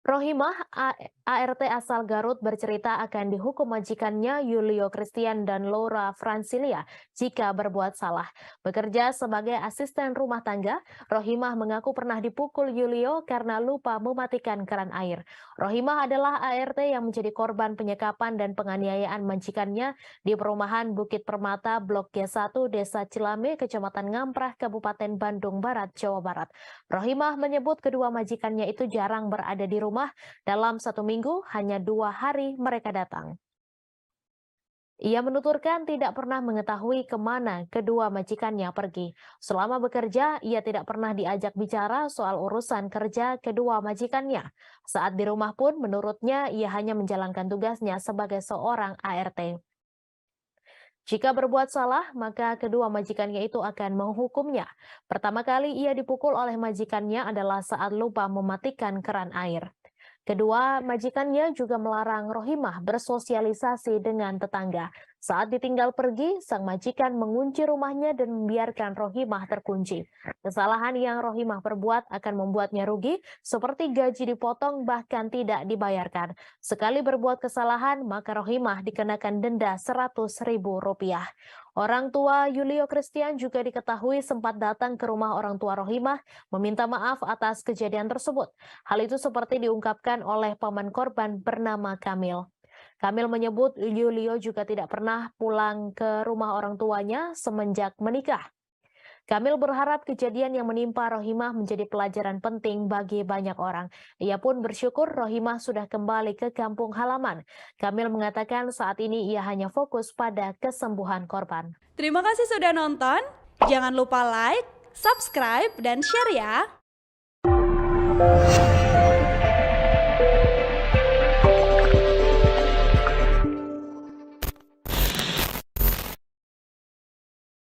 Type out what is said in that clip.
Rohimah, ART asal Garut bercerita akan dihukum majikannya Yulio Christian dan Laura Francilia jika berbuat salah. Bekerja sebagai asisten rumah tangga, Rohimah mengaku pernah dipukul Yulio karena lupa mematikan keran air. Rohimah adalah ART yang menjadi korban penyekapan dan penganiayaan majikannya di perumahan Bukit Permata, Blok G1, Desa Cilame, Kecamatan Ngamprah, Kabupaten Bandung Barat, Jawa Barat. Rohimah menyebut kedua majikannya itu jarang berada di rumah. Dalam satu minggu, hanya 2 hari mereka datang. Ia menuturkan tidak pernah mengetahui kemana kedua majikannya pergi. Selama bekerja, ia tidak pernah diajak bicara soal urusan kerja kedua majikannya. Saat di rumah pun, menurutnya ia hanya menjalankan tugasnya sebagai seorang ART. Jika berbuat salah, maka kedua majikannya itu akan menghukumnya. Pertama kali ia dipukul oleh majikannya adalah saat lupa mematikan keran air. Kedua, majikannya juga melarang Rohimah bersosialisasi dengan tetangga. Saat ditinggal pergi, sang majikan mengunci rumahnya dan membiarkan Rohimah terkunci. Kesalahan yang Rohimah perbuat akan membuatnya rugi, seperti gaji dipotong bahkan tidak dibayarkan. Sekali berbuat kesalahan, maka Rohimah dikenakan denda Rp100.000. Orang tua Yulio Christian juga diketahui sempat datang ke rumah orang tua Rohimah meminta maaf atas kejadian tersebut. Hal itu seperti diungkapkan oleh paman korban bernama Kamil. Kamil menyebut Yulio juga tidak pernah pulang ke rumah orang tuanya semenjak menikah. Kamil berharap kejadian yang menimpa Rohimah menjadi pelajaran penting bagi banyak orang. Ia pun bersyukur Rohimah sudah kembali ke kampung halaman. Kamil mengatakan saat ini ia hanya fokus pada kesembuhan korban. Terima kasih sudah nonton. Jangan lupa like, subscribe, dan share ya.